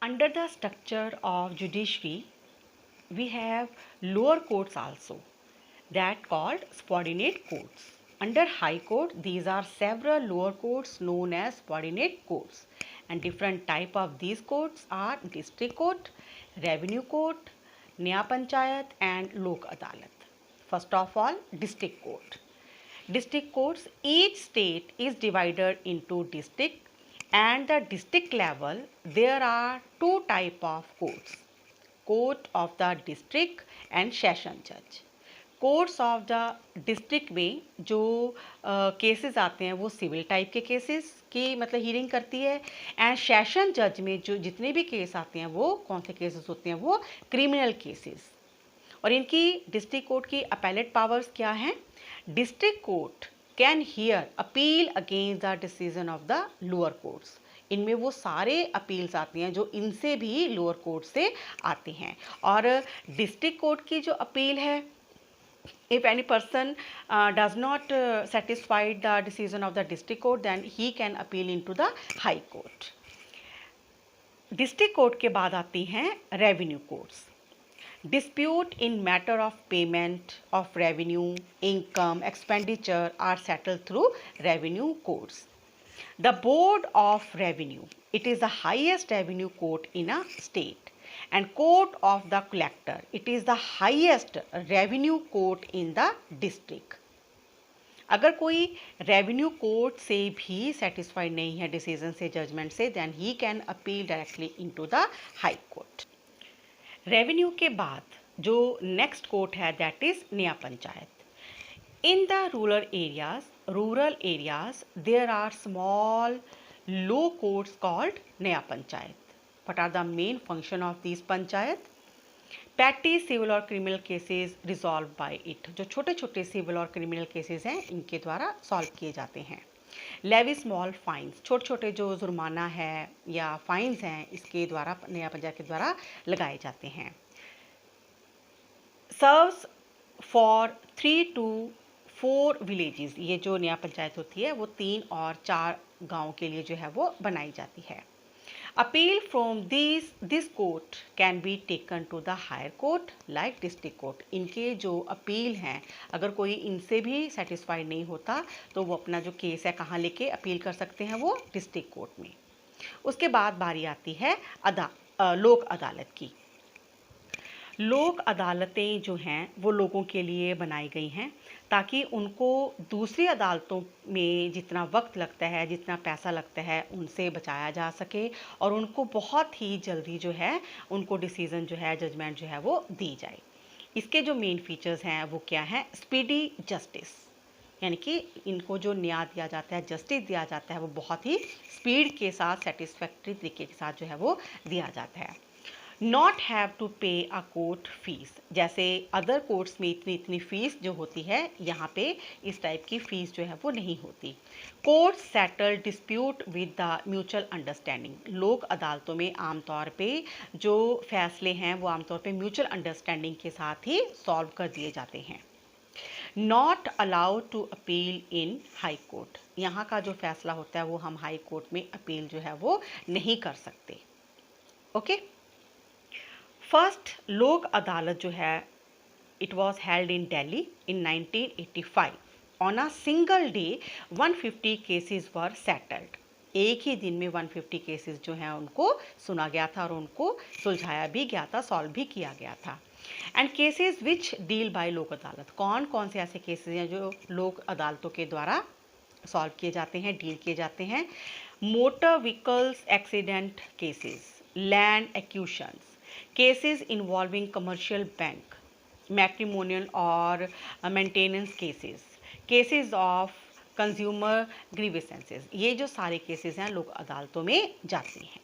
Under the structure of judiciary, we have lower courts also, that called subordinate courts. Under High Court, these are several lower courts known as subordinate courts, and different type of these courts are District Court, Revenue Court, Nyaya Panchayat and Lok Adalat. First of all, District Court. District courts, each state is divided into district, and the district level there are two type of courts, court of the district and session judge. Courts of the district में जो cases आते हैं वो civil type के cases की मतलब hearing करती है, एंड सेशन जज में जो जितने भी केस आते हैं वो कौन से केसेस होते हैं, वो क्रिमिनल केसेस। और इनकी डिस्ट्रिक्ट कोर्ट की अपैलेट पावर्स क्या हैं? District court can hear appeal against the decision of the lower courts. इनमें वो सारे अपील्स आती हैं जो इनसे भी लोअर कोर्ट से आते हैं। और डिस्ट्रिक्ट कोर्ट की जो अपील है, if any person does not satisfy the decision of the district court, then he can appeal into the high court. District court के बाद आती हैं revenue courts. Dispute in matter of payment of revenue, income, expenditure are settled through revenue courts. The board of revenue, it is the highest revenue court in a state, and court of the collector, it is the highest revenue court in the district. अगर कोई revenue court से भी satisfied नहीं है decision से, judgment से, then he can appeal directly into the high court. Revenue के बाद जो नेक्स्ट कोर्ट है that is Nyaya Panchayat. In the rural areas there are small low courts called Nyaya Panchayat. What are the main function of these panchayat? Petty civil और criminal cases resolved by it. जो छोटे छोटे civil और criminal cases हैं इनके द्वारा solve किए जाते हैं। लेवी स्मॉल फाइन्स, छोटे छोटे जो जुर्माना है या फाइन्स हैं इसके द्वारा न्याय पंचायत के द्वारा लगाए जाते हैं। सर्व्स फॉर 3 to 4 विलेजेस, ये जो न्याय पंचायत होती है वो 3 और 4 गांव के लिए जो है वो बनाई जाती है। Appeal from this court can be taken to the higher court like district court. इनके जो अपील हैं अगर कोई इनसे भी सेटिस्फाइड नहीं होता तो वो अपना जो केस है कहाँ लेके अपील कर सकते हैं, वो डिस्ट्रिक्ट कोर्ट में। उसके बाद बारी आती है लोक अदालत की। लोक अदालतें जो हैं वो लोगों के लिए बनाई गई हैं ताकि उनको दूसरी अदालतों में जितना वक्त लगता है, जितना पैसा लगता है, उनसे बचाया जा सके और उनको बहुत ही जल्दी जो है उनको डिसीज़न जो है, जजमेंट जो है वो दी जाए। इसके जो मेन फीचर्स हैं वो क्या है? स्पीडी जस्टिस, यानी कि इनको जो न्याय दिया जाता है, जस्टिस दिया जाता है वो बहुत ही स्पीड के साथ, सेटिस्फैक्ट्री तरीके के साथ जो है वो दिया जाता है। नॉट हैव टू पे अ कोर्ट फीस, जैसे अदर कोर्ट्स में इतनी फ़ीस जो होती है, यहाँ पे इस टाइप की फ़ीस जो है वो नहीं होती। Court settle dispute with the mutual understanding, लोक अदालतों में आमतौर पे जो फैसले हैं वो आमतौर पे म्यूचुअल अंडरस्टैंडिंग के साथ ही सॉल्व कर दिए जाते हैं। Not allowed to appeal in high court, यहाँ का जो फैसला होता है वो हम हाई कोर्ट में अपील जो है वो नहीं कर सकते। ओके। फर्स्ट लोक अदालत जो है it was held in Delhi in 1985। On a single day 150 cases were settled, एक ही दिन में 150 केसेस जो हैं उनको सुना गया था और उनको सुलझाया भी गया था, सॉल्व भी किया गया था। And cases which deal by Lok Adalat, कौन कौन से ऐसे केसेस हैं जो लोक अदालतों के द्वारा सॉल्व किए जाते हैं, डील किए जाते हैं? Motor vehicles accident cases, land acquisitions, cases involving commercial bank, matrimonial or maintenance cases, cases of consumer grievances, ये जो सारे केसेस हैं लोक अदालतों में जाते हैं।